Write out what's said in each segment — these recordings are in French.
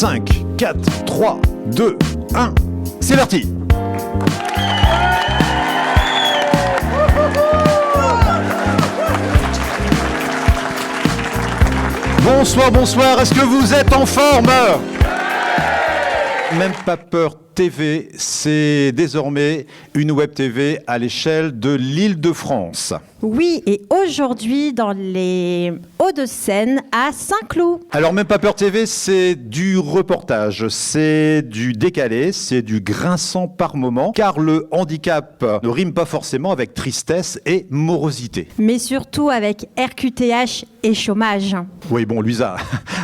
5, 4, 3, 2, 1, c'est parti. Bonsoir, bonsoir, est-ce que vous êtes en forme ? Même pas peur TV, c'est désormais une web TV à l'échelle de l'Île-de-France. Oui, et aujourd'hui dans les Hauts-de-Seine à Saint-Cloud. Alors même pas peur TV, c'est du reportage, c'est du décalé, c'est du grinçant par moment, car le handicap ne rime pas forcément avec tristesse et morosité. Mais surtout avec RQTH et chômage. Oui bon Luisa,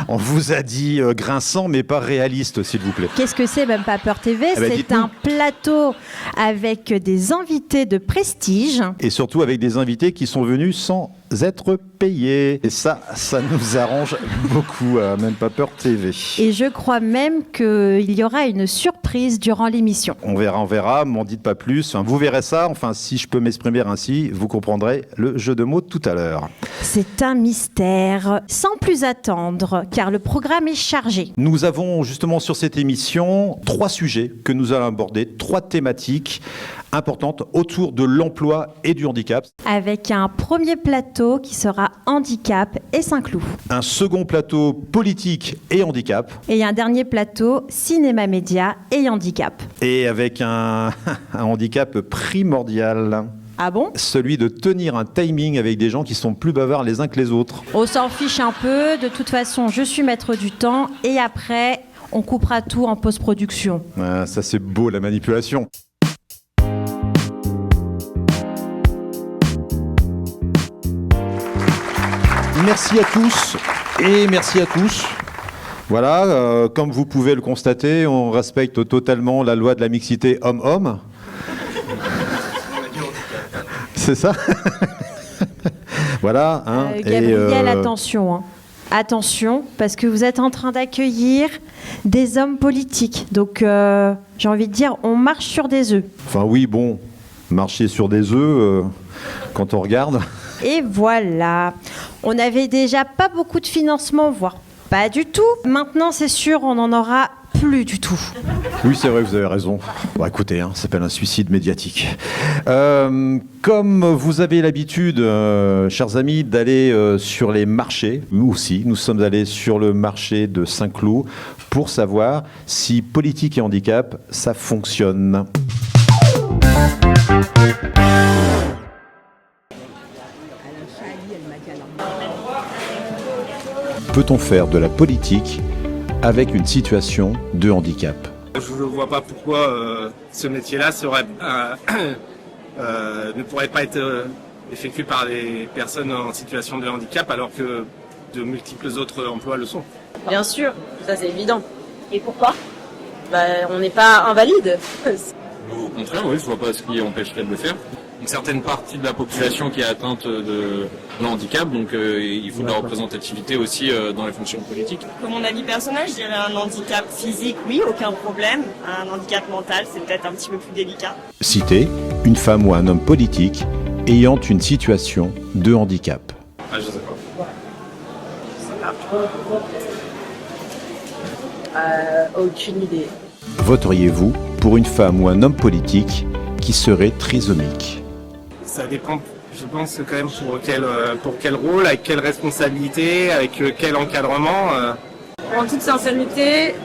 on vous a dit grinçant mais pas réaliste s'il vous plaît. Qu'est-ce que c'est même pas peur TV ? C'est un plateau avec des invités de prestige. Et surtout avec des invités qui sont venus sans être payés. Et ça nous arrange beaucoup, même pas peur TV. Et je crois même qu'il y aura une surprise durant l'émission. On verra, m'en dites pas plus. Enfin, vous verrez ça, enfin si je peux m'exprimer ainsi, vous comprendrez le jeu de mots tout à l'heure. C'est un mystère, sans plus attendre, car le programme est chargé. Nous avons justement sur cette émission 3 sujets que nous allons aborder, 3 thématiques importantes autour de l'emploi et du handicap. Avec un premier plateau qui sera handicap et Saint-Cloud. Un second plateau politique et handicap. Et un dernier plateau cinéma média et handicap. Et avec un handicap primordial. Ah bon ? Celui de tenir un timing avec des gens qui sont plus bavards les uns que les autres. On s'en fiche un peu, de toute façon je suis maître du temps et après on coupera tout en post-production. Ah, ça c'est beau la manipulation. Merci à tous et merci à tous. Voilà, comme vous pouvez le constater, on respecte totalement la loi de la mixité homme-homme. C'est ça. Voilà. Hein, Gabriel, attention. Hein. Attention, parce que vous êtes en train d'accueillir des hommes politiques. Donc, j'ai envie de dire, on marche sur des œufs. Enfin oui, bon, marcher sur des œufs, quand on regarde... Et voilà, on n'avait déjà pas beaucoup de financement, voire pas du tout. Maintenant, c'est sûr, on n'en aura plus du tout. Oui, c'est vrai, vous avez raison. Bon, écoutez, ça s'appelle un suicide médiatique. Comme vous avez l'habitude, chers amis, d'aller sur les marchés, nous aussi, nous sommes allés sur le marché de Saint-Cloud pour savoir si politique et handicap, ça fonctionne. Peut-on faire de la politique avec une situation de handicap ? Je ne vois pas pourquoi ce métier-là ne pourrait pas être effectué par les personnes en situation de handicap alors que de multiples autres emplois le sont. Bien sûr, ça c'est évident. Et pourquoi ? On n'est pas invalide. Au contraire, oui, je vois pas ce qui empêcherait de le faire. Une certaine partie de la population qui est atteinte de handicap, donc il faut de la représentativité aussi dans les fonctions politiques. Pour mon avis personnel, je dirais un handicap physique, oui, aucun problème. Un handicap mental, c'est peut-être un petit peu plus délicat. Citer une femme ou un homme politique ayant une situation de handicap. Ah, je sais pas. Aucune idée. Voteriez-vous pour une femme ou un homme politique qui serait trisomique ? Ça dépend, je pense, quand même pour quel rôle, avec quelle responsabilité, avec quel encadrement. En toute sincérité,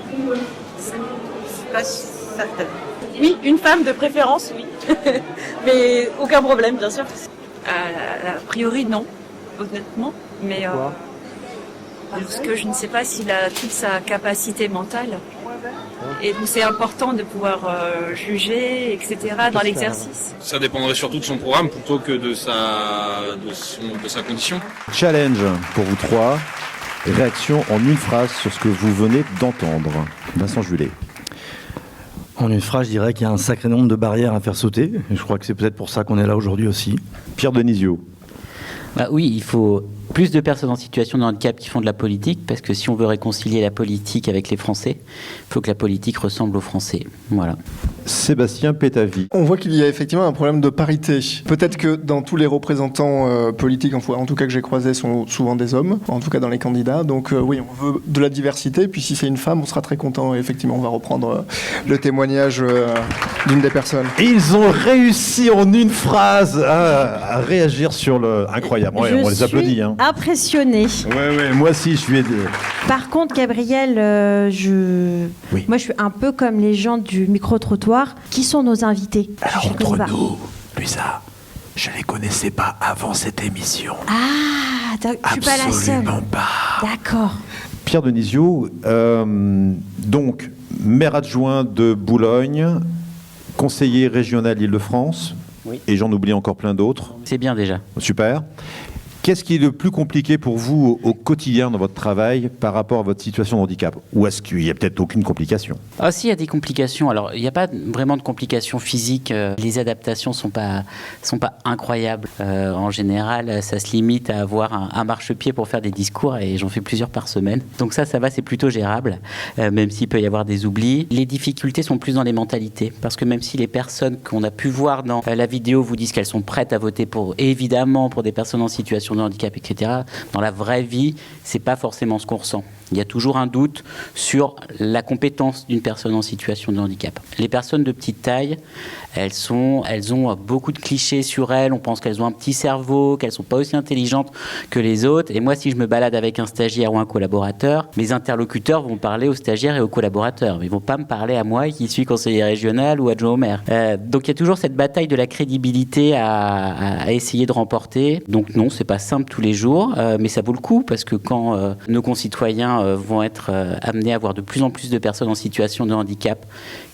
c'est pas certain. Oui, une femme de préférence, oui. Mais aucun problème, bien sûr. A priori, non, honnêtement. Mais parce que je ne sais pas s'il a toute sa capacité mentale. Et donc c'est important de pouvoir juger, etc. dans l'exercice. Ça dépendrait surtout de son programme plutôt que de sa condition. Challenge pour vous 3. Réaction en une phrase sur ce que vous venez d'entendre. Vincent Julet. En une phrase, je dirais qu'il y a un sacré nombre de barrières à faire sauter. Et je crois que c'est peut-être pour ça qu'on est là aujourd'hui aussi. Pierre Denisio. Oui, il faut plus de personnes en situation de handicap qui font de la politique, parce que si on veut réconcilier la politique avec les Français, il faut que la politique ressemble aux Français. Voilà. Sébastien Pétavy. On voit qu'il y a effectivement un problème de parité. Peut-être que dans tous les représentants politiques, en tout cas que j'ai croisés, sont souvent des hommes, en tout cas dans les candidats. Donc oui, on veut de la diversité, puis si c'est une femme, on sera très content. Et effectivement, on va reprendre le témoignage d'une des personnes. Ils ont réussi en une phrase à réagir sur le... Incroyable, ouais, on les applaudit. Hein. Impressionné. Ouais, moi aussi, je suis... Par contre, Gabriel, moi, je suis un peu comme les gens du micro-trottoir. Qui sont nos invités? Alors, entre nous, Luisa, je les connaissais pas avant cette émission. Ah, je suis pas la seule. Absolument pas. D'accord. Pierre Denisio, donc, maire adjoint de Boulogne, conseiller régional Île-de-France, oui. Et j'en oublie encore plein d'autres. C'est bien déjà. Super. Qu'est-ce qui est le plus compliqué pour vous au quotidien dans votre travail par rapport à votre situation de handicap? Ou est-ce qu'il n'y a peut-être aucune complication? Ah si, il y a des complications. Alors, il n'y a pas vraiment de complications physiques. Les adaptations sont pas incroyables. En général, ça se limite à avoir un marchepied pour faire des discours, et j'en fais plusieurs par semaine. Donc ça va, c'est plutôt gérable, même s'il peut y avoir des oublis. Les difficultés sont plus dans les mentalités, parce que même si les personnes qu'on a pu voir dans la vidéo vous disent qu'elles sont prêtes à voter évidemment pour des personnes en situation de handicap, etc. Dans la vraie vie, c'est pas forcément ce qu'on ressent. Il y a toujours un doute sur la compétence d'une personne en situation de handicap. Les personnes de petite taille, elles ont beaucoup de clichés sur elles. On pense qu'elles ont un petit cerveau, qu'elles sont pas aussi intelligentes que les autres. Et moi, si je me balade avec un stagiaire ou un collaborateur, mes interlocuteurs vont parler aux stagiaires et aux collaborateurs. Ils vont pas me parler à moi qui suis conseiller régional ou adjoint au maire. Donc il y a toujours cette bataille de la crédibilité à essayer de remporter. Donc non, c'est pas simple tous les jours, mais ça vaut le coup, parce que quand nos concitoyens vont être amenés à voir de plus en plus de personnes en situation de handicap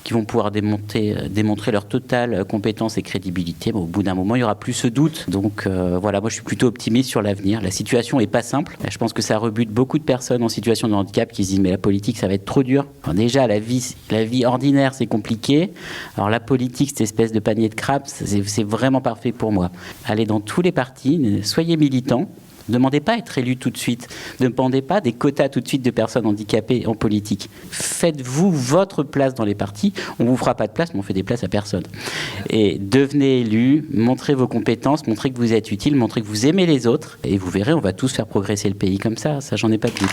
qui vont pouvoir démontrer leur totale compétence et crédibilité, au bout d'un moment, il n'y aura plus ce doute. Donc voilà, moi je suis plutôt optimiste sur l'avenir. La situation n'est pas simple. Je pense que ça rebute beaucoup de personnes en situation de handicap qui se disent mais la politique, ça va être trop dur. Alors déjà, la vie ordinaire, c'est compliqué. Alors la politique, cette espèce de panier de crabes, c'est vraiment parfait pour moi. Allez dans tous les partis, soyez militants. Ne demandez pas à être élu tout de suite. Ne demandez pas des quotas tout de suite de personnes handicapées en politique. Faites-vous votre place dans les partis. On ne vous fera pas de place, mais on fait des places à personne. Et devenez élu, montrez vos compétences, montrez que vous êtes utile, montrez que vous aimez les autres. Et vous verrez, on va tous faire progresser le pays comme ça. Ça, j'en ai pas de doute.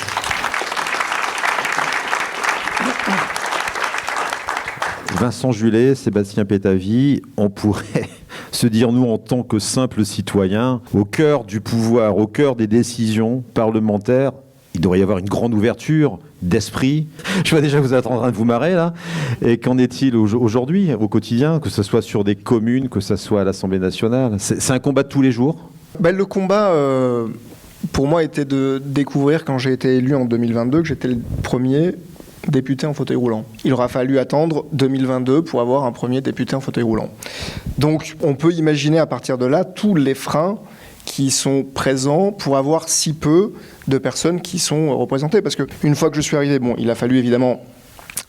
Vincent Julet, Sébastien Pétavy, on pourrait se dire, nous, en tant que simples citoyens, au cœur du pouvoir, au cœur des décisions parlementaires, il devrait y avoir une grande ouverture d'esprit. Je vois déjà que vous êtes en train de vous marrer, là. Et qu'en est-il aujourd'hui, au quotidien, que ce soit sur des communes, que ce soit à l'Assemblée nationale? C'est un combat de tous les jours? Le combat, pour moi, était de découvrir, quand j'ai été élu en 2022, que j'étais le premier député en fauteuil roulant. Il aura fallu attendre 2022 pour avoir un premier député en fauteuil roulant. Donc, on peut imaginer à partir de là tous les freins qui sont présents pour avoir si peu de personnes qui sont représentées. Parce qu'une fois que je suis arrivé, il a fallu évidemment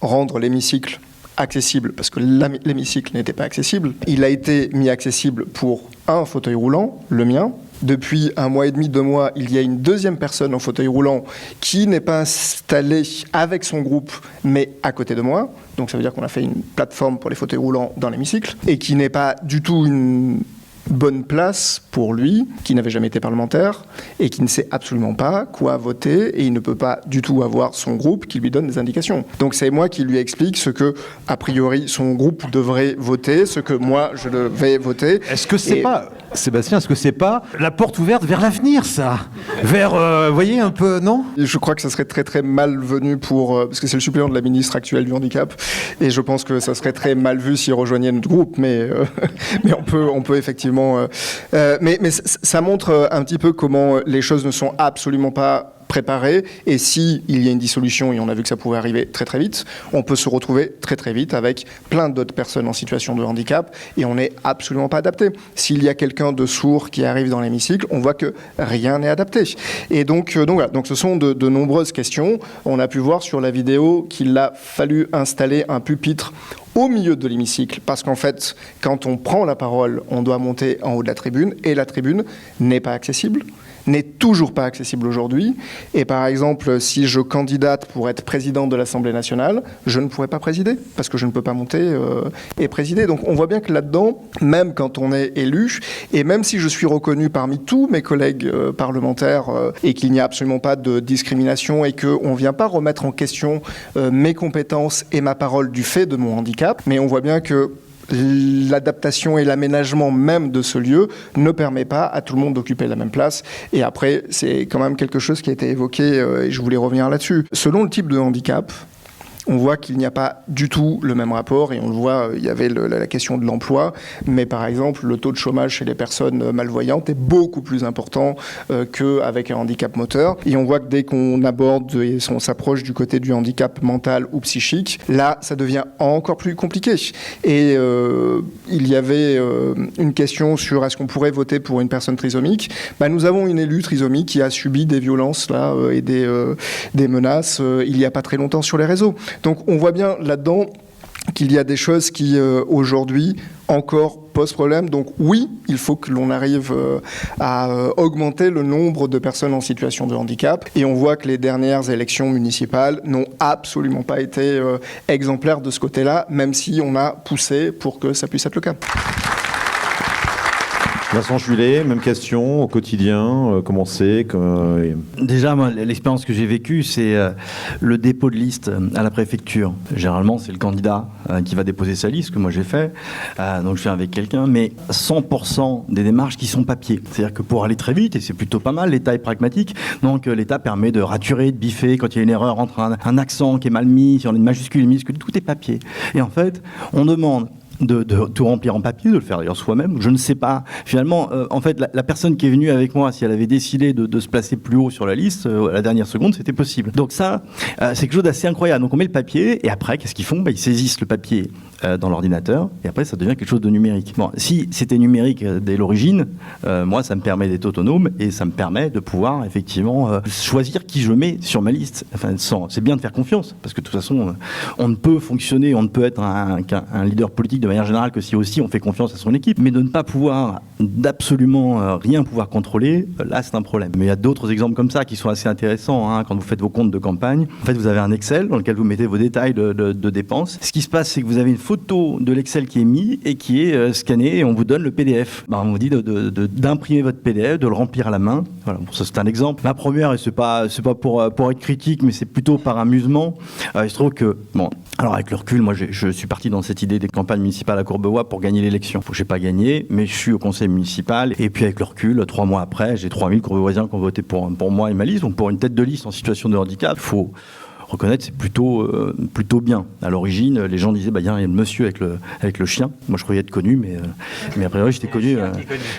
rendre l'hémicycle accessible, parce que l'hémicycle n'était pas accessible. Il a été mis accessible pour un fauteuil roulant, le mien. Depuis 1 mois et demi, 2 mois, il y a une deuxième personne en fauteuil roulant qui n'est pas installée avec son groupe, mais à côté de moi. Donc ça veut dire qu'on a fait une plateforme pour les fauteuils roulants dans l'hémicycle, et qui n'est pas du tout une bonne place pour lui, qui n'avait jamais été parlementaire, et qui ne sait absolument pas quoi voter, et il ne peut pas du tout avoir son groupe qui lui donne des indications. Donc c'est moi qui lui explique ce que, a priori, son groupe devrait voter, ce que moi je devais voter. Est-ce que c'est pas... Sébastien, est-ce que c'est pas la porte ouverte vers l'avenir, ça? Vers, vous voyez, un peu, non? Je crois que ça serait très très malvenu parce que c'est le suppléant de la ministre actuelle du handicap, et je pense que ça serait très mal vu s'il rejoignait notre groupe, mais on peut effectivement... mais ça montre un petit peu comment les choses ne sont absolument pas préparé, et si il y a une dissolution, et on a vu que ça pouvait arriver très très vite, on peut se retrouver très très vite avec plein d'autres personnes en situation de handicap, et on n'est absolument pas adapté. S'il y a quelqu'un de sourd qui arrive dans l'hémicycle, on voit que rien n'est adapté. Et donc voilà, donc ce sont de nombreuses questions. On a pu voir sur la vidéo qu'il a fallu installer un pupitre au milieu de l'hémicycle, parce qu'en fait, quand on prend la parole, on doit monter en haut de la tribune, et la tribune n'est pas accessible, n'est toujours pas accessible aujourd'hui. Et par exemple, si je candidate pour être président de l'Assemblée nationale, je ne pourrais pas présider, parce que je ne peux pas monter et présider. Donc on voit bien que là-dedans, même quand on est élu, et même si je suis reconnu parmi tous mes collègues parlementaires, et qu'il n'y a absolument pas de discrimination, et qu'on ne vient pas remettre en question mes compétences et ma parole du fait de mon handicap, mais on voit bien que l'adaptation et l'aménagement même de ce lieu ne permet pas à tout le monde d'occuper la même place. Et après, c'est quand même quelque chose qui a été évoqué et je voulais revenir là-dessus. Selon le type de handicap, on voit qu'il n'y a pas du tout le même rapport, et on le voit, il y avait la question de l'emploi, mais par exemple, le taux de chômage chez les personnes malvoyantes est beaucoup plus important qu'avec un handicap moteur. Et on voit que dès qu'on aborde et on s'approche du côté du handicap mental ou psychique, là, ça devient encore plus compliqué. Et il y avait une question sur est-ce qu'on pourrait voter pour une personne trisomique. Nous avons une élue trisomique qui a subi des violences là, et des menaces il n'y a pas très longtemps sur les réseaux. Donc on voit bien là-dedans qu'il y a des choses qui, aujourd'hui, encore posent problème. Donc oui, il faut que l'on arrive à augmenter le nombre de personnes en situation de handicap. Et on voit que les dernières élections municipales n'ont absolument pas été exemplaires de ce côté-là, même si on a poussé pour que ça puisse être le cas. Vincent Julet, même question au quotidien, comment c'est Déjà, moi, l'expérience que j'ai vécue, c'est le dépôt de liste à la préfecture. Généralement, c'est le candidat qui va déposer sa liste, que moi j'ai fait. Donc je viens avec quelqu'un, mais 100% des démarches qui sont papier. C'est-à-dire que pour aller très vite, et c'est plutôt pas mal, l'État est pragmatique. Donc l'État permet de raturer, de biffer quand il y a une erreur entre un accent qui est mal mis, sur une majuscule, une minuscule, tout est papier. Et en fait, on demande de tout remplir en papier, de le faire d'ailleurs soi-même. Je ne sais pas. Finalement, en fait, la personne qui est venue avec moi, si elle avait décidé de se placer plus haut sur la liste, à la dernière seconde, c'était possible. Donc ça, c'est quelque chose d'assez incroyable. Donc on met le papier, et après, qu'est-ce qu'ils font ? Ils saisissent le papier dans l'ordinateur, et après, ça devient quelque chose de numérique. Bon, si c'était numérique dès l'origine, moi, ça me permet d'être autonome, et ça me permet de pouvoir, effectivement, choisir qui je mets sur ma liste. Enfin, c'est bien de faire confiance, parce que de toute façon, on ne peut fonctionner, on ne peut être un leader politique de manière générale que si aussi on fait confiance à son équipe, mais de ne pas pouvoir d'absolument rien pouvoir contrôler, là c'est un problème. Mais il y a d'autres exemples comme ça qui sont assez intéressants, hein, quand vous faites vos comptes de campagne. En fait, vous avez un Excel dans lequel vous mettez vos détails de dépenses. Ce qui se passe, c'est que vous avez une photo de l'Excel qui est mis et qui est scanné, et on vous donne le PDF. On vous dit d'imprimer votre PDF, de le remplir à la main. Voilà, bon, ça c'est un exemple. Ma première, et c'est pas pour être critique, mais c'est plutôt par amusement. Il se trouve que, bon, alors avec le recul, moi je suis parti dans cette idée des campagnes municipales à Courbevoie pour gagner l'élection. J'ai pas gagné, mais je suis au conseil municipal, et puis avec le recul, 3 mois après, j'ai 3000 Courbevoisiens qui ont voté pour moi et ma liste. Donc pour une tête de liste en situation de handicap, il faut reconnaître, c'est plutôt bien. À l'origine, les gens disaient, il y a le monsieur avec le chien. Moi, je croyais être connu, mais a priori, j'étais connu.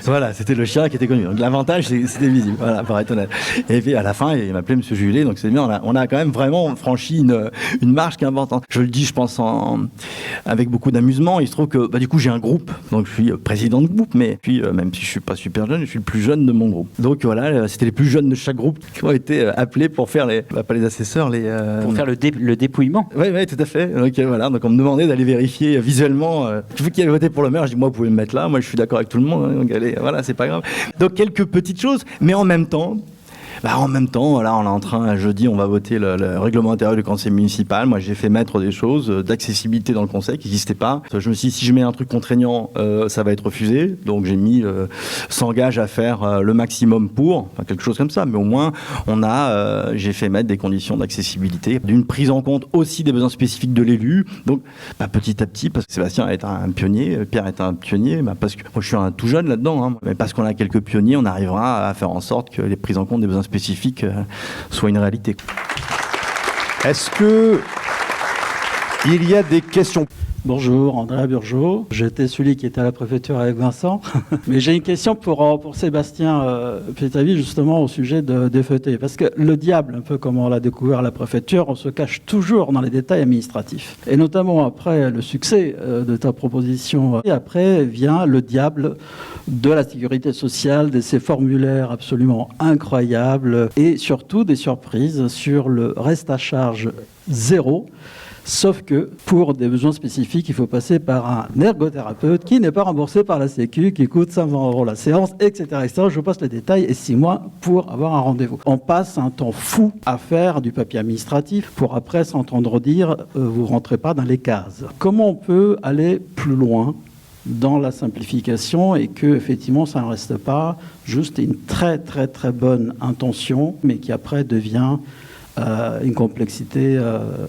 Voilà, c'était le chien qui était connu. Donc l'avantage, c'était visible, voilà, pour être honnête. Et puis à la fin, il m'appelait Monsieur Julet, donc c'est bien. On a quand même vraiment franchi une marche qui est importante. Je le dis, je pense, avec beaucoup d'amusement. Il se trouve que, du coup, j'ai un groupe, donc je suis président de groupe, mais puis, même si je suis pas super jeune, je suis le plus jeune de mon groupe. Donc voilà, c'était les plus jeunes de chaque groupe qui ont été appelés pour faire pas les assesseurs, pour faire le dépouillement. Oui, tout à fait. Donc voilà, donc on me demandait d'aller vérifier visuellement. Tu veux qui avait voté pour le maire ? Je dis, moi, vous pouvez me mettre là. Moi, je suis d'accord avec tout le monde. Hein, donc allez, voilà, c'est pas grave. Donc quelques petites choses, mais en même temps, là, on est en train, jeudi, on va voter le règlement intérieur du conseil municipal. Moi, j'ai fait mettre des choses d'accessibilité dans le conseil qui n'existaient pas. Je me suis dit, si je mets un truc contraignant, ça va être refusé. Donc, j'ai mis s'engage à faire le maximum pour, quelque chose comme ça. Mais au moins, j'ai fait mettre des conditions d'accessibilité, d'une prise en compte aussi des besoins spécifiques de l'élu. Donc, petit à petit, parce que Sébastien est un pionnier, Pierre est un pionnier, parce que moi, je suis un tout jeune là-dedans. Hein, mais parce qu'on a quelques pionniers, on arrivera à faire en sorte que les prises en compte des besoins spécifique soit une réalité. Est-ce que il y a des questions ? Bonjour, Andrea Burgeot. J'étais celui qui était à la préfecture avec Vincent. Mais j'ai une question pour Sébastien Pietavi, justement, au sujet des feuilletés. Parce que le diable, un peu comme on l'a découvert à la préfecture, on se cache toujours dans les détails administratifs. Et notamment après le succès de ta proposition. Et après vient le diable de la sécurité sociale, de ces formulaires absolument incroyables. Et surtout des surprises sur le reste à charge zéro. Sauf que pour des besoins spécifiques, il faut passer par un ergothérapeute qui n'est pas remboursé par la Sécu, qui coûte 520 € la séance, etc., etc. Je vous passe les détails et 6 mois pour avoir un rendez-vous. On passe un temps fou à faire du papier administratif pour après s'entendre dire vous rentrez pas dans les cases. Comment on peut aller plus loin dans la simplification et que effectivement ça ne reste pas juste une très très très bonne intention, mais qui après devient une complexité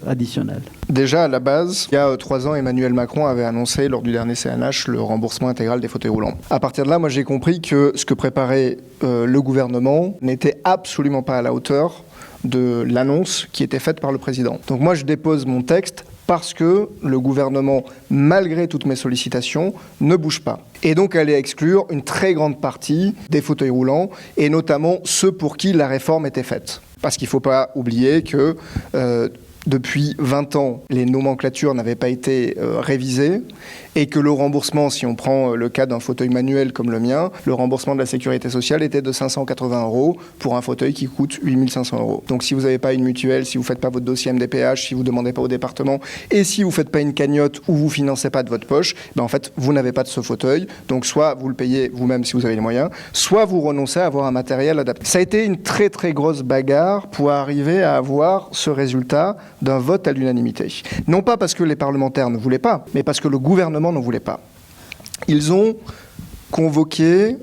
additionnelle. Déjà, à la base, il y a 3 ans, Emmanuel Macron avait annoncé lors du dernier CNH le remboursement intégral des fauteuils roulants. À partir de là, moi j'ai compris que ce que préparait le gouvernement n'était absolument pas à la hauteur de l'annonce qui était faite par le président. Donc moi je dépose mon texte parce que le gouvernement, malgré toutes mes sollicitations, ne bouge pas. Et donc allait exclure une très grande partie des fauteuils roulants, et notamment ceux pour qui la réforme était faite. Parce qu'il ne faut pas oublier que depuis 20 ans, les nomenclatures n'avaient pas été révisées et que le remboursement, si on prend le cas d'un fauteuil manuel comme le mien, le remboursement de la sécurité sociale était de 580 € pour un fauteuil qui coûte 8 500 €. Donc si vous n'avez pas une mutuelle, si vous ne faites pas votre dossier MDPH, si vous ne demandez pas au département et si vous ne faites pas une cagnotte ou vous ne financez pas de votre poche, ben en fait, vous n'avez pas de ce fauteuil. Donc soit vous le payez vous-même si vous avez les moyens, soit vous renoncez à avoir un matériel adapté. Ça a été une très très grosse bagarre pour arriver à avoir ce résultat d'un vote à l'unanimité. Non pas parce que les parlementaires ne voulaient pas, mais parce que le gouvernement ne voulait pas. Ils ont convoqué,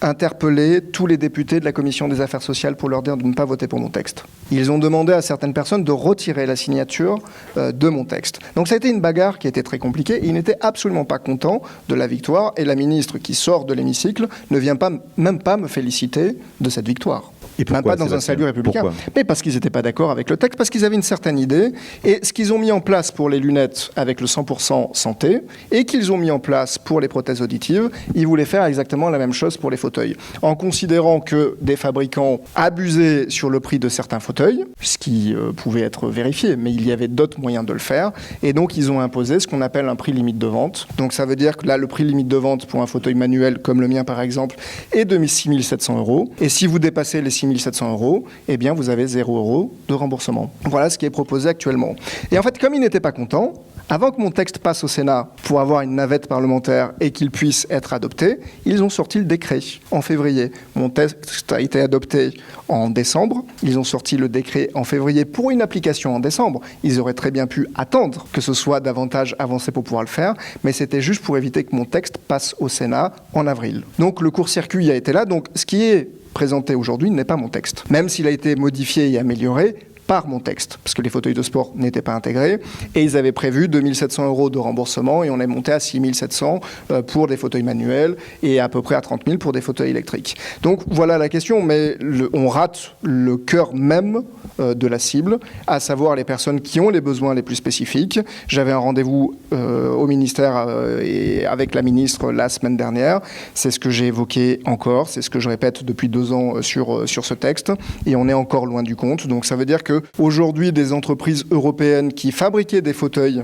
interpellé tous les députés de la Commission des affaires sociales pour leur dire de ne pas voter pour mon texte. Ils ont demandé à certaines personnes de retirer la signature de mon texte. Donc ça a été une bagarre qui a été très compliquée. Ils n'étaient absolument pas contents de la victoire et la ministre qui sort de l'hémicycle ne vient même pas me féliciter de cette victoire. Et pourquoi, même pas dans un salut républicain. Pourquoi ? Mais parce qu'ils n'étaient pas d'accord avec le texte, parce qu'ils avaient une certaine idée. Et ce qu'ils ont mis en place pour les lunettes avec le 100% santé, et qu'ils ont mis en place pour les prothèses auditives, ils voulaient faire exactement la même chose pour les fauteuils. En considérant que des fabricants abusaient sur le prix de certains fauteuils, ce qui pouvait être vérifié, mais il y avait d'autres moyens de le faire. Et donc ils ont imposé ce qu'on appelle un prix limite de vente. Donc ça veut dire que là, le prix limite de vente pour un fauteuil manuel, comme le mien par exemple, est de 6 700 €. Et si vous dépassez les 6 700 €, eh bien vous avez 0 € de remboursement. Voilà ce qui est proposé actuellement. Et en fait, comme ils n'étaient pas contents, avant que mon texte passe au Sénat pour avoir une navette parlementaire et qu'il puisse être adopté, ils ont sorti le décret en février. Mon texte a été adopté en décembre. Ils ont sorti le décret en février pour une application en décembre. Ils auraient très bien pu attendre que ce soit davantage avancé pour pouvoir le faire, mais c'était juste pour éviter que mon texte passe au Sénat en avril. Donc le court-circuit a été là. Donc ce qui est présenté aujourd'hui n'est pas mon texte. Même s'il a été modifié et amélioré par mon texte, parce que les fauteuils de sport n'étaient pas intégrés, et ils avaient prévu 2 700 € de remboursement, et on est monté à 6 700 pour des fauteuils manuels, et à peu près à 30 000 pour des fauteuils électriques. Donc voilà la question, mais on rate le cœur même de la cible, à savoir les personnes qui ont les besoins les plus spécifiques. J'avais un rendez-vous au ministère et avec la ministre la semaine dernière, c'est ce que j'ai évoqué encore, c'est ce que je répète depuis 2 ans sur ce texte, et on est encore loin du compte, donc ça veut dire que aujourd'hui, des entreprises européennes qui fabriquaient des fauteuils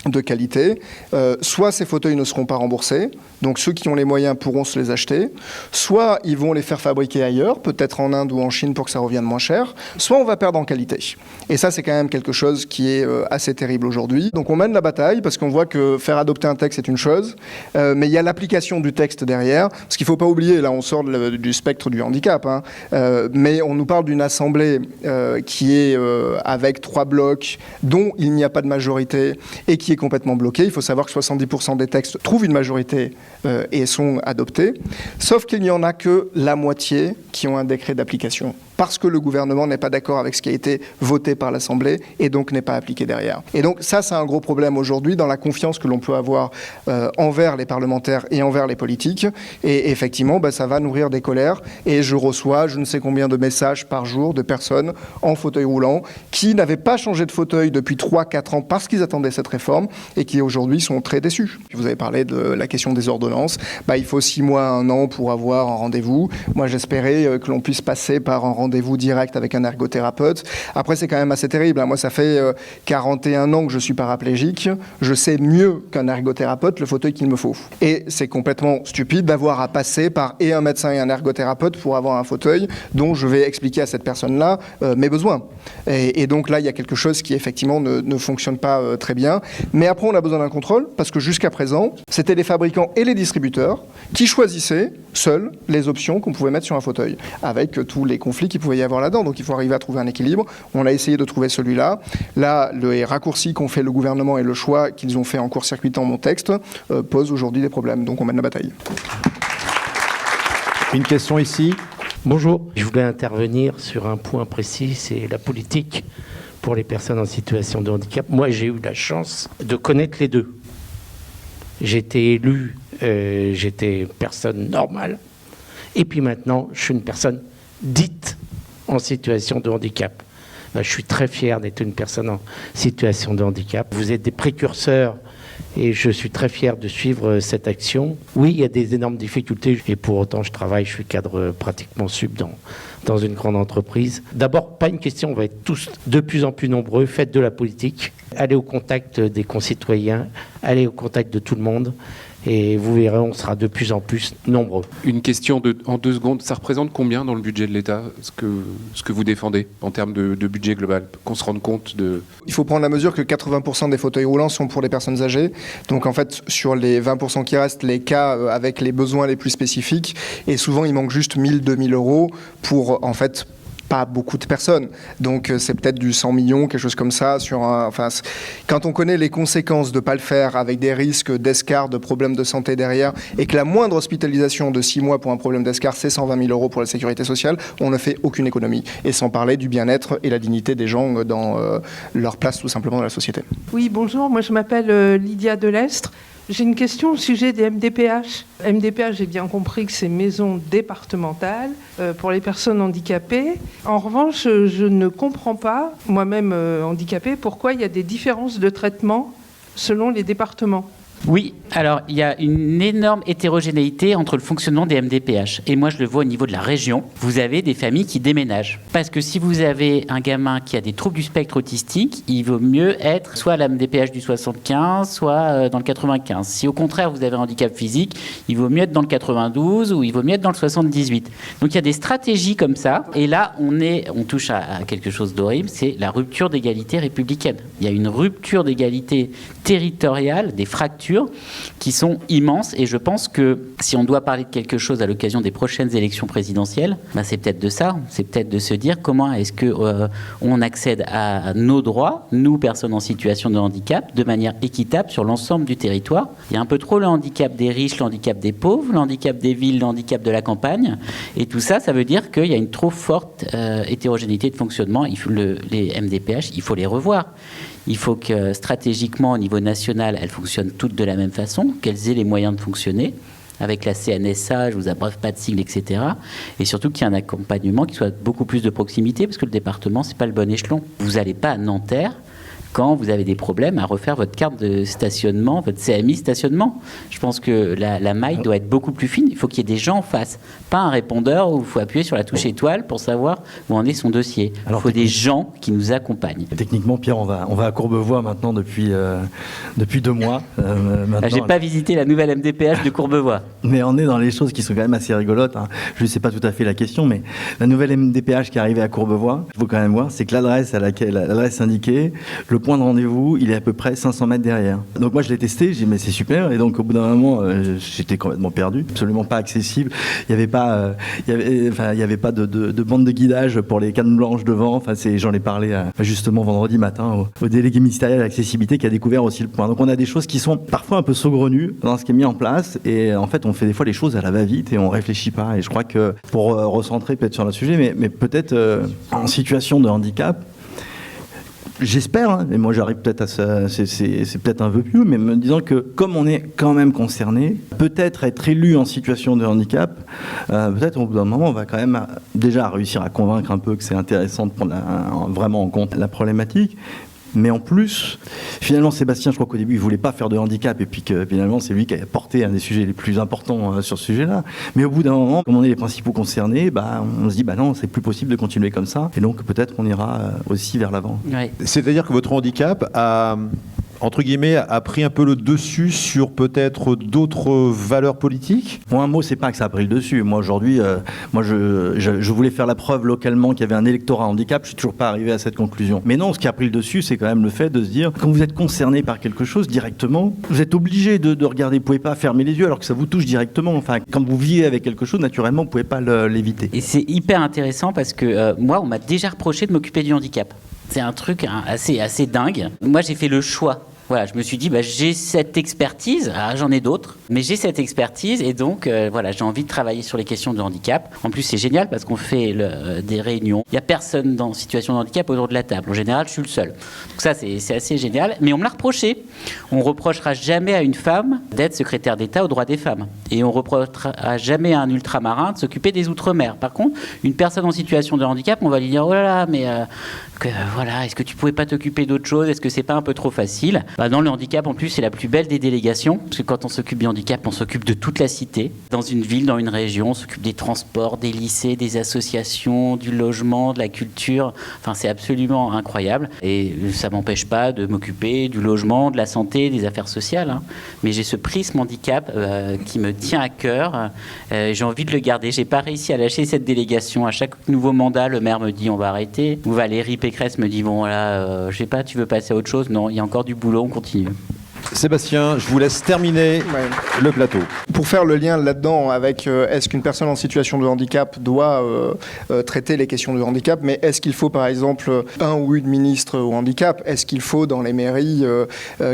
de qualité, soit ces fauteuils ne seront pas remboursés, donc ceux qui ont les moyens pourront se les acheter, soit ils vont les faire fabriquer ailleurs, peut-être en Inde ou en Chine pour que ça revienne moins cher, soit on va perdre en qualité. Et ça, c'est quand même quelque chose qui est assez terrible aujourd'hui. Donc on mène la bataille parce qu'on voit que faire adopter un texte, c'est une chose, mais il y a l'application du texte derrière, parce qu'il ne faut pas oublier, là on sort du spectre du handicap, hein, mais on nous parle d'une assemblée qui est avec 3 blocs, dont il n'y a pas de majorité, et qui est complètement bloqué. Il faut savoir que 70% des textes trouvent une majorité et sont adoptés, sauf qu'il n'y en a que la moitié qui ont un décret d'application, parce que le gouvernement n'est pas d'accord avec ce qui a été voté par l'Assemblée et donc n'est pas appliqué derrière. Et donc ça, c'est un gros problème aujourd'hui dans la confiance que l'on peut avoir envers les parlementaires et envers les politiques. Et effectivement, ça va nourrir des colères. Et je reçois je ne sais combien de messages par jour de personnes en fauteuil roulant qui n'avaient pas changé de fauteuil depuis 3-4 ans parce qu'ils attendaient cette réforme et qui aujourd'hui sont très déçus. Vous avez parlé de la question des ordonnances. Il faut 6 mois, 1 an pour avoir un rendez-vous. Moi, j'espérais que l'on puisse passer par un rendez-vous rendez-vous direct avec un ergothérapeute. Après, c'est quand même assez terrible. Moi, ça fait 41 ans que je suis paraplégique. Je sais mieux qu'un ergothérapeute le fauteuil qu'il me faut. Et c'est complètement stupide d'avoir à passer par et un médecin et un ergothérapeute pour avoir un fauteuil dont je vais expliquer à cette personne-là mes besoins. Et donc là, il y a quelque chose qui effectivement ne fonctionne pas très bien. Mais après, on a besoin d'un contrôle parce que jusqu'à présent, c'était les fabricants et les distributeurs qui choisissaient seuls les options qu'on pouvait mettre sur un fauteuil, avec tous les conflits qu'il pouvait y avoir là-dedans. Donc il faut arriver à trouver un équilibre. On a essayé de trouver celui-là. Là, les raccourcis qu'ont fait le gouvernement et le choix qu'ils ont fait en court-circuitant mon texte posent aujourd'hui des problèmes. Donc on mène la bataille. Une question ici. Bonjour, je voulais intervenir sur un point précis, c'est la politique pour les personnes en situation de handicap. Moi, j'ai eu la chance de connaître les deux. J'ai été élu, j'étais personne normale, et puis maintenant, je suis une personne dite en situation de handicap. Je suis très fier d'être une personne en situation de handicap. Vous êtes des précurseurs et je suis très fier de suivre cette action. Oui, il y a des énormes difficultés et pour autant je suis cadre pratiquement sub dans une grande entreprise. D'abord, pas une question, on va être tous de plus en plus nombreux, faites de la politique, allez au contact des concitoyens, allez au contact de tout le monde. Et vous verrez, on sera de plus en plus nombreux. Une question en 2 secondes. Ça représente combien dans le budget de l'État, ce que vous défendez en termes de budget global, qu'on se rende compte de... Il faut prendre la mesure que 80% des fauteuils roulants sont pour les personnes âgées. Donc en fait, sur les 20% qui restent, les cas avec les besoins les plus spécifiques, et souvent il manque juste 1 000, 2 000 euros pour en fait pas beaucoup de personnes. Donc c'est peut-être du 100 millions, quelque chose comme ça. Quand on connaît les conséquences de ne pas le faire avec des risques d'escar, de problèmes de santé derrière, et que la moindre hospitalisation de 6 mois pour un problème d'escar, c'est 120 000 euros pour la sécurité sociale, on ne fait aucune économie. Et sans parler du bien-être et la dignité des gens dans leur place tout simplement dans la société. Oui, bonjour, moi je m'appelle Lydia Delestre. J'ai une question au sujet des MDPH. MDPH, j'ai bien compris que c'est maison départementale pour les personnes handicapées. En revanche, je ne comprends pas, moi-même handicapée, pourquoi il y a des différences de traitement selon les départements. Oui, alors il y a une énorme hétérogénéité entre le fonctionnement des MDPH. Et moi, je le vois au niveau de la région. Vous avez des familles qui déménagent. Parce que si vous avez un gamin qui a des troubles du spectre autistique, il vaut mieux être soit à la MDPH du 75, soit dans le 95. Si au contraire, vous avez un handicap physique, il vaut mieux être dans le 92 ou il vaut mieux être dans le 78. Donc il y a des stratégies comme ça. Et là, on touche à quelque chose d'horrible, c'est la rupture d'égalité républicaine. Il y a une rupture d'égalité territoriale, des fractures qui sont immenses, et je pense que si on doit parler de quelque chose à l'occasion des prochaines élections présidentielles, c'est peut-être de ça, c'est peut-être de se dire comment est-ce que on accède à nos droits, nous personnes en situation de handicap, de manière équitable sur l'ensemble du territoire. Il y a un peu trop le handicap des riches, le handicap des pauvres, le handicap des villes, le handicap de la campagne, et tout ça, ça veut dire qu'il y a une trop forte hétérogénéité de fonctionnement. Les MDPH, il faut les revoir. Il faut que stratégiquement, au niveau national, elles fonctionnent toutes de la même façon, qu'elles aient les moyens de fonctionner, avec la CNSA, je vous abreuve pas de sigles, etc. Et surtout qu'il y ait un accompagnement qui soit beaucoup plus de proximité, parce que le département, c'est pas le bon échelon. Vous n'allez pas à Nanterre quand vous avez des problèmes à refaire votre carte de stationnement, votre CMI stationnement. Je pense que la maille doit être beaucoup plus fine. Il faut qu'il y ait des gens en face, pas un répondeur où il faut appuyer sur la touche étoile pour savoir où en est son dossier. Il faut des gens qui nous accompagnent. Techniquement, Pierre, on va à Courbevoie maintenant depuis 2 mois. J'ai pas visité la nouvelle MDPH de Courbevoie. Mais on est dans les choses qui sont quand même assez rigolotes. Je ne sais pas tout à fait la question, mais la nouvelle MDPH qui est arrivée à Courbevoie, il faut quand même voir, c'est que l'adresse indiquée, le point de rendez-vous, il est à peu près 500 mètres derrière. Donc moi je l'ai testé, j'ai dit mais c'est super, et donc au bout d'un moment j'étais complètement perdu, absolument pas accessible. Il n'y avait pas, de bande de guidage pour les cannes blanches devant. J'en ai parlé justement vendredi matin au délégué ministériel à l'accessibilité qui a découvert aussi le point. Donc on a des choses qui sont parfois un peu saugrenues dans ce qui est mis en place, et en fait on fait des fois les choses à la va-vite et on réfléchit pas. Et je crois que pour recentrer peut-être sur le sujet, mais peut-être en situation de handicap, j'espère, mais moi j'arrive peut-être à ça, c'est peut-être un vœu pieux, mais me disant que comme on est quand même concerné, peut-être être élu en situation de handicap, peut-être au bout d'un moment on va quand même déjà réussir à convaincre un peu que c'est intéressant de prendre vraiment en compte la problématique. Mais en plus, finalement, Sébastien, je crois qu'au début, il ne voulait pas faire de handicap, et puis que finalement, c'est lui qui a porté un des sujets les plus importants sur ce sujet-là. Mais au bout d'un moment, comme on est les principaux concernés, on se dit, non, c'est plus possible de continuer comme ça, et donc peut-être qu'on ira aussi vers l'avant. Ouais. C'est-à-dire que votre handicap a, entre guillemets, a pris un peu le dessus sur peut-être d'autres valeurs politiques ? Moi, un mot, c'est pas que ça a pris le dessus. Moi, aujourd'hui, je voulais faire la preuve localement qu'il y avait un électorat handicap. Je suis toujours pas arrivé à cette conclusion. Mais non, ce qui a pris le dessus, c'est quand même le fait de se dire, quand vous êtes concerné par quelque chose directement, vous êtes obligé de regarder. Vous pouvez pas fermer les yeux alors que ça vous touche directement. Enfin, quand vous vivez avec quelque chose, naturellement, vous pouvez pas l'éviter. Et c'est hyper intéressant parce que moi, on m'a déjà reproché de m'occuper du handicap. C'est un truc assez dingue. Moi, j'ai fait le choix. Voilà, je me suis dit, j'ai cette expertise, j'en ai d'autres, mais j'ai cette expertise et donc j'ai envie de travailler sur les questions de handicap. En plus, c'est génial parce qu'on fait des réunions. Il n'y a personne en situation de handicap autour de la table. En général, je suis le seul. Donc ça, c'est assez génial. Mais on me l'a reproché. On ne reprochera jamais à une femme d'être secrétaire d'État aux droits des femmes. Et on ne reprochera jamais à un ultramarin de s'occuper des Outre-mer. Par contre, une personne en situation de handicap, on va lui dire, oh là là, mais est-ce que tu ne pouvais pas t'occuper d'autre chose ? Est-ce que c'est pas un peu trop facile ? Dans le handicap, en plus, c'est la plus belle des délégations, parce que quand on s'occupe du handicap, on s'occupe de toute la cité. Dans une ville, dans une région, on s'occupe des transports, des lycées, des associations, du logement, de la culture. Enfin, c'est absolument incroyable. Et ça ne m'empêche pas de m'occuper du logement, de la santé, des affaires sociales. Hein. Mais j'ai ce prisme handicap qui me tient à cœur. J'ai envie de le garder. Je n'ai pas réussi à lâcher cette délégation. À chaque nouveau mandat, le maire me dit on va arrêter. Ou Valérie Pécresse me dit bon, voilà, je sais pas, tu veux passer à autre chose ? Non, il y a encore du boulot. On continue. Sébastien, je vous laisse terminer le plateau. Pour faire le lien là-dedans avec est-ce qu'une personne en situation de handicap doit traiter les questions de handicap, mais est-ce qu'il faut par exemple un ou une ministre au handicap ? Est-ce qu'il faut dans les mairies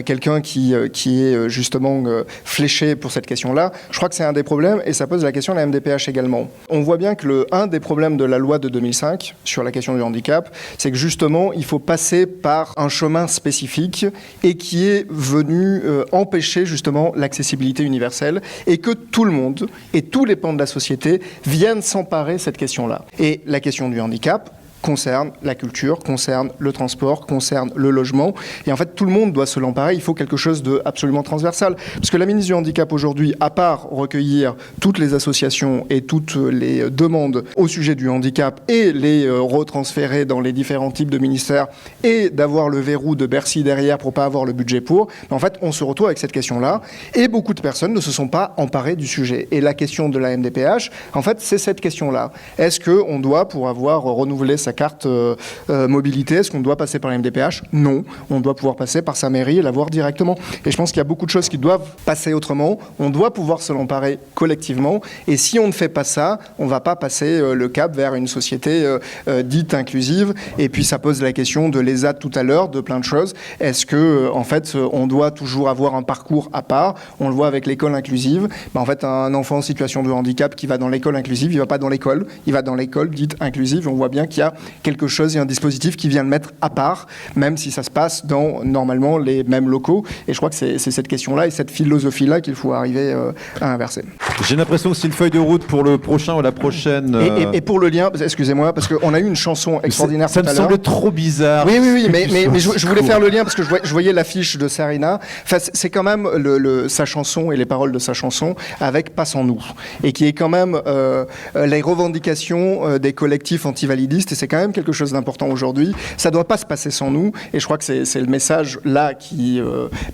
quelqu'un qui est justement fléché pour cette question-là ? Je crois que c'est un des problèmes et ça pose la question de la MDPH également. On voit bien que un des problèmes de la loi de 2005 sur la question du handicap, c'est que justement il faut passer par un chemin spécifique et qui est venu empêcher justement l'accessibilité universelle et que tout le monde et tous les pans de la société viennent s'emparer de cette question-là. Et la question du handicap concerne la culture, concerne le transport, concerne le logement. Et en fait, tout le monde doit se l'emparer. Il faut quelque chose de absolument transversal. Parce que la ministre du Handicap aujourd'hui, à part recueillir toutes les associations et toutes les demandes au sujet du handicap et les retransférer dans les différents types de ministères et d'avoir le verrou de Bercy derrière pour pas avoir le budget pour, en fait, on se retrouve avec cette question-là. Et beaucoup de personnes ne se sont pas emparées du sujet. Et la question de la MDPH, en fait, c'est cette question-là. Est-ce qu'on doit, pour avoir renouvelé sa carte mobilité, est-ce qu'on doit passer par la MDPH ? Non, on doit pouvoir passer par sa mairie et la voir directement. Et je pense qu'il y a beaucoup de choses qui doivent passer autrement. On doit pouvoir se l'emparer collectivement. Et si on ne fait pas ça, on ne va pas passer le cap vers une société dite inclusive. Et puis ça pose la question de l'ESAT tout à l'heure, de plein de choses. Est-ce que en fait, on doit toujours avoir un parcours à part ? On le voit avec l'école inclusive. En fait, un enfant en situation de handicap qui va dans l'école inclusive, il ne va pas dans l'école, il va dans l'école dite inclusive. On voit bien qu'il y a quelque chose, il y a un dispositif qui vient le mettre à part, même si ça se passe dans, normalement, les mêmes locaux. Et je crois que c'est cette question-là et cette philosophie-là qu'il faut arriver à inverser. J'ai l'impression que c'est une feuille de route pour le prochain ou la prochaine... Et pour le lien, excusez-moi, parce qu'on a eu une chanson extraordinaire tout à l'heure. Ça me semble trop bizarre. Oui, mais je voulais faire le lien parce que je voyais l'affiche de Sarina. Enfin, c'est quand même sa chanson et les paroles de sa chanson avec Pas sans nous. Et qui est quand même les revendications des collectifs antivalidistes. Et c'est quand même quelque chose d'important aujourd'hui. Ça ne doit pas se passer sans nous. Et je crois que c'est le message là qui...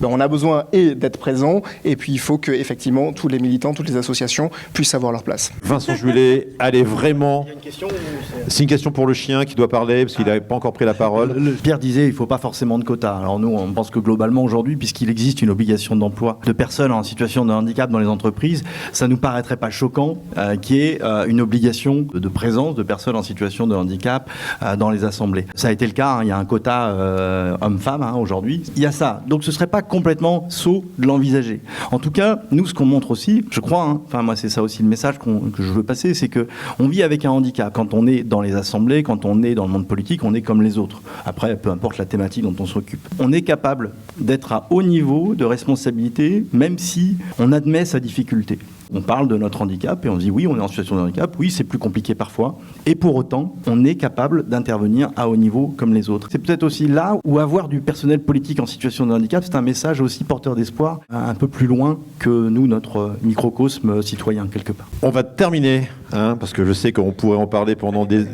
on a besoin d'être présent. Et puis il faut que effectivement tous les militants, toutes les associations puissent avoir leur place. Vincent Julet, allez vraiment... C'est une question pour le chien qui doit parler parce qu'il n'avait pas encore pris la parole. Pierre disait il ne faut pas forcément de quotas. Alors nous, on pense que globalement aujourd'hui, puisqu'il existe une obligation d'emploi de personnes en situation de handicap dans les entreprises, ça ne nous paraîtrait pas choquant qu'il y ait une obligation de présence de personnes en situation de handicap dans les assemblées. Ça a été le cas, il y a un quota homme-femme aujourd'hui. Il y a ça. Donc ce ne serait pas complètement sot de l'envisager. En tout cas, nous, ce qu'on montre aussi, je crois, moi c'est ça aussi le message que je veux passer, c'est qu'on vit avec un handicap. Quand on est dans les assemblées, quand on est dans le monde politique, on est comme les autres. Après, peu importe la thématique dont on s'occupe. On est capable d'être à haut niveau de responsabilité, même si on admet sa difficulté. On parle de notre handicap et on dit oui, on est en situation de handicap, oui, c'est plus compliqué parfois. Et pour autant, on est capable d'intervenir à haut niveau comme les autres. C'est peut-être aussi là où avoir du personnel politique en situation de handicap, c'est un message aussi porteur d'espoir, un peu plus loin que nous, notre microcosme citoyen, quelque part. On va terminer, parce que je sais qu'on pourrait en parler pendant des...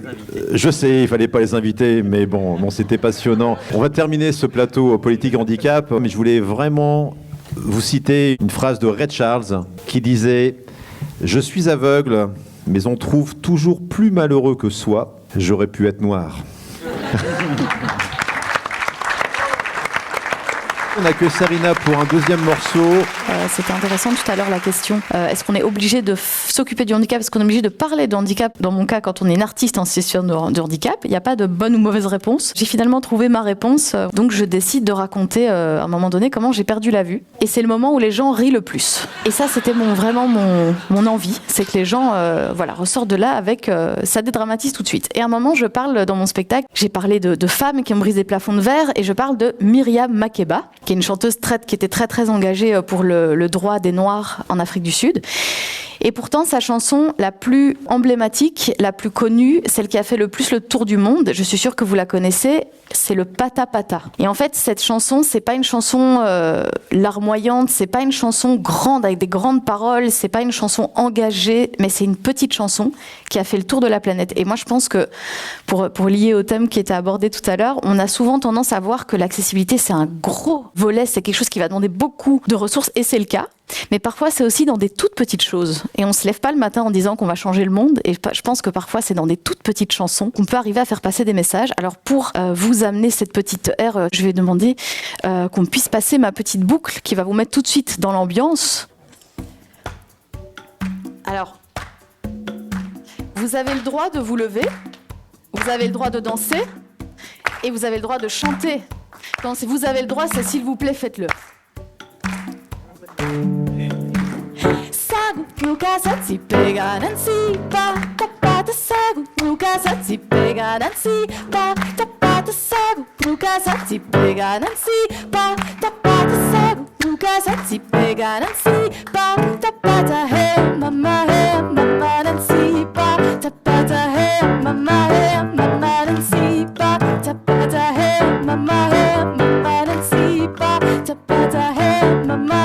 Je sais, il fallait pas les inviter, mais bon, c'était passionnant. On va terminer ce plateau politique handicap, mais je voulais vraiment vous citer une phrase de Ray Charles qui disait « Je suis aveugle, mais on trouve toujours plus malheureux que soi. J'aurais pu être noir. » On accueille Sarina pour un deuxième morceau. C'était intéressant tout à l'heure la question. Est-ce qu'on est obligé de s'occuper du handicap? Est-ce qu'on est obligé de parler de handicap? Dans mon cas, quand on est une artiste en situation de handicap, il n'y a pas de bonne ou mauvaise réponse. J'ai finalement trouvé ma réponse. Donc je décide de raconter à un moment donné comment j'ai perdu la vue. Et c'est le moment où les gens rient le plus. Et ça, c'était vraiment mon envie. C'est que les gens ressortent de là avec... ça dédramatise tout de suite. Et à un moment, je parle dans mon spectacle, j'ai parlé de femmes qui ont brisé des plafonds de verre et je parle de Myriam Makeba, qui est une chanteuse qui était très très engagée pour le droit des Noirs en Afrique du Sud. Et pourtant, sa chanson la plus emblématique, la plus connue, celle qui a fait le plus le tour du monde, je suis sûre que vous la connaissez, c'est le Pata Pata. Et en fait, cette chanson, c'est pas une chanson larmoyante, c'est pas une chanson grande avec des grandes paroles, c'est pas une chanson engagée, mais c'est une petite chanson qui a fait le tour de la planète. Et moi, je pense que, pour lier au thème qui était abordé tout à l'heure, on a souvent tendance à voir que l'accessibilité, c'est un gros volet, c'est quelque chose qui va demander beaucoup de ressources, et c'est le cas. Mais parfois, c'est aussi dans des toutes petites choses. Et on se lève pas le matin en disant qu'on va changer le monde. Et je pense que parfois, c'est dans des toutes petites chansons qu'on peut arriver à faire passer des messages. Alors, pour vous amener cette petite aire, je vais demander qu'on puisse passer ma petite boucle qui va vous mettre tout de suite dans l'ambiance. Alors, vous avez le droit de vous lever, vous avez le droit de danser et vous avez le droit de chanter. Quand vous avez le droit, c'est s'il vous plaît, faites-le. Sagu nuka satsi pega nansi pa tapata sagu nuka satsi pega nansi pa tapata sagu nuka satsi pega nansi pa tapata sagu nuka satsi pega nansi pa tapata hey mama nansi pa tapata hey mama nansi pa tapata hey mama nansi pa tapata hey mama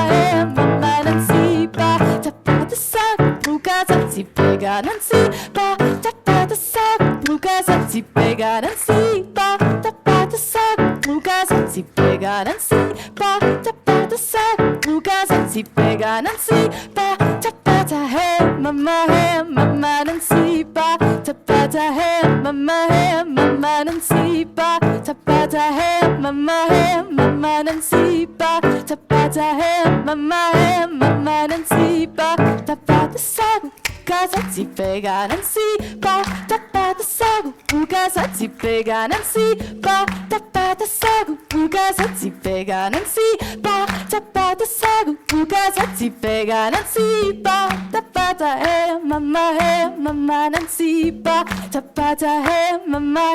nansi pa tapata sagu nuka satsi pega nansi pa tapata sagu nuka satsi pega nansi pa tapata sagu nuka satsi pega nansi pa tapata sagu nuka satsi pega nansi pa tapata hey mama nansi pa tapata hey mama nansi pa tapata hey mama nansi pa tapata hey mama nansi pa tapata sagu nuka satsi pega nansi pa tapata sagu nuka satsi pega nansi pa tapata sagu nuka satsi pega nansi pa tapata sagu nuka satsi pega nansi pa tapata hey mama nansi pa tapata hey mama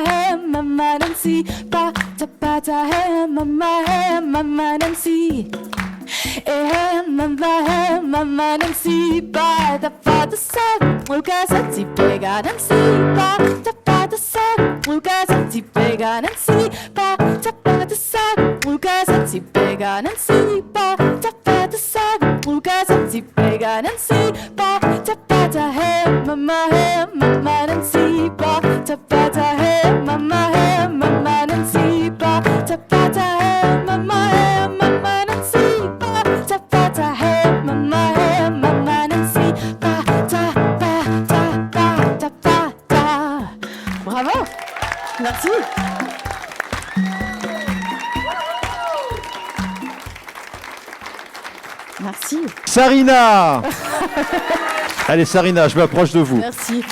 nansi pa tapata hey mama nansi hey mama nansi pa tapata sagu nuka satsi pega nansi pa tapata sagu nuka satsi pega nansi pa tapata sagu nuka satsi pega nansi pa tapata sagu nuka satsi pega nansi pa tapata hey mama nansi pa tapata hey mama nansi pa tapata hey mama nansi pa tapata hey mama nansi pa ta bravo, merci. Merci. Sarina. Allez, Sarina, je m'approche de vous. Merci.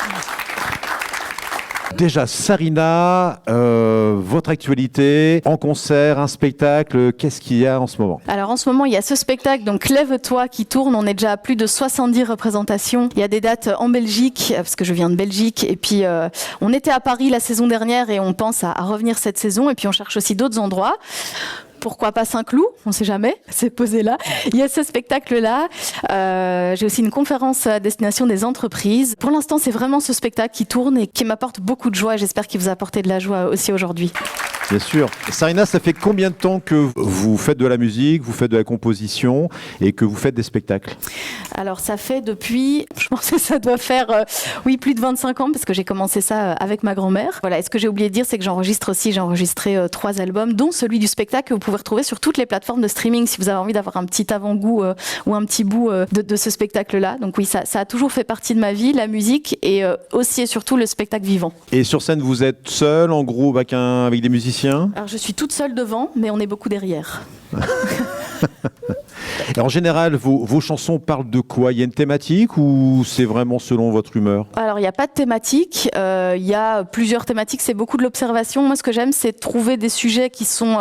Déjà, Sarina, votre actualité, en concert, un spectacle, qu'est-ce qu'il y a en ce moment? Alors en ce moment, il y a ce spectacle, donc Lève-toi, qui tourne. On est déjà à plus de 70 représentations. Il y a des dates en Belgique, parce que je viens de Belgique. Et puis, on était à Paris la saison dernière et on pense à revenir cette saison. Et puis, on cherche aussi d'autres endroits. pourquoi pas Saint-Cloud, on ne sait jamais, c'est posé là. Il y a ce spectacle-là. J'ai aussi une conférence à destination des entreprises. Pour l'instant, c'est vraiment ce spectacle qui tourne et qui m'apporte beaucoup de joie et j'espère qu'il vous a apporté de la joie aussi aujourd'hui. Bien sûr. Sarina, ça fait combien de temps que vous faites de la musique, vous faites de la composition et que vous faites des spectacles? Alors ça fait depuis, je pense que ça doit faire plus de 25 ans parce que j'ai commencé ça avec ma grand-mère. Voilà, et ce que j'ai oublié de dire, c'est que j'ai enregistré 3 albums, dont celui du spectacle que vous pouvez retrouver sur toutes les plateformes de streaming si vous avez envie d'avoir un petit avant-goût ou un petit bout de ce spectacle-là. Donc oui, ça a toujours fait partie de ma vie, la musique et aussi et surtout le spectacle vivant. Et sur scène, vous êtes seul, en groupe, avec des musiciens? Alors je suis toute seule devant, mais on est beaucoup derrière. Et en général, vos chansons parlent de quoi? Il y a une thématique ou c'est vraiment selon votre humeur? Alors, il n'y a pas de thématique. Il y a plusieurs thématiques. C'est beaucoup de l'observation. Moi, ce que j'aime, c'est trouver des sujets qui sont...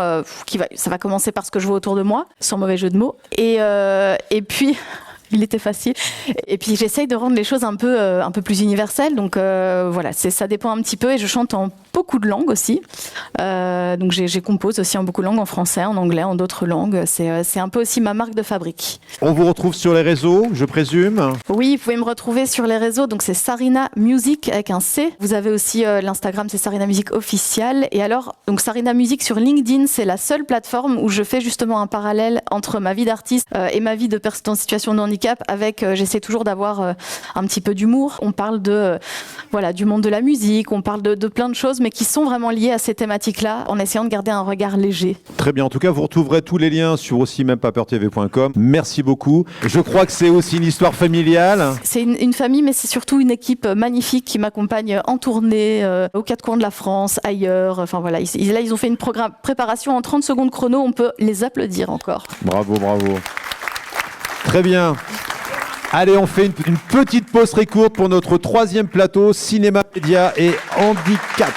ça va commencer par ce que je vois autour de moi, sans mauvais jeu de mots. Et puis... Il était facile. Et puis j'essaye de rendre les choses un peu plus universelles. Donc voilà, ça dépend un petit peu. Et je chante en beaucoup de langues aussi. Donc j'ai compose aussi en beaucoup de langues, en français, en anglais, en d'autres langues. C'est un peu aussi ma marque de fabrique. On vous retrouve sur les réseaux, je présume? Oui, vous pouvez me retrouver sur les réseaux. Donc c'est Sarina Music avec un C. Vous avez aussi l'Instagram, c'est Sarina Music officiel. Et alors, donc Sarina Music sur LinkedIn, c'est la seule plateforme où je fais justement un parallèle entre ma vie d'artiste et ma vie de personne en situation de handicap. Avec, j'essaie toujours d'avoir un petit peu d'humour. On parle du monde de la musique, on parle de plein de choses, mais qui sont vraiment liées à ces thématiques-là, en essayant de garder un regard léger. Très bien. En tout cas, vous retrouverez tous les liens sur aussi même papertv.com. Merci beaucoup. Je crois que c'est aussi une histoire familiale. C'est une famille, mais c'est surtout une équipe magnifique qui m'accompagne en tournée, aux 4 coins de la France, ailleurs. Enfin voilà, là, ils ont fait une préparation en 30 secondes chrono. On peut les applaudir encore. Bravo, bravo. Très bien. Allez, on fait une petite pause très courte pour notre 3e plateau, cinéma, média et handicap.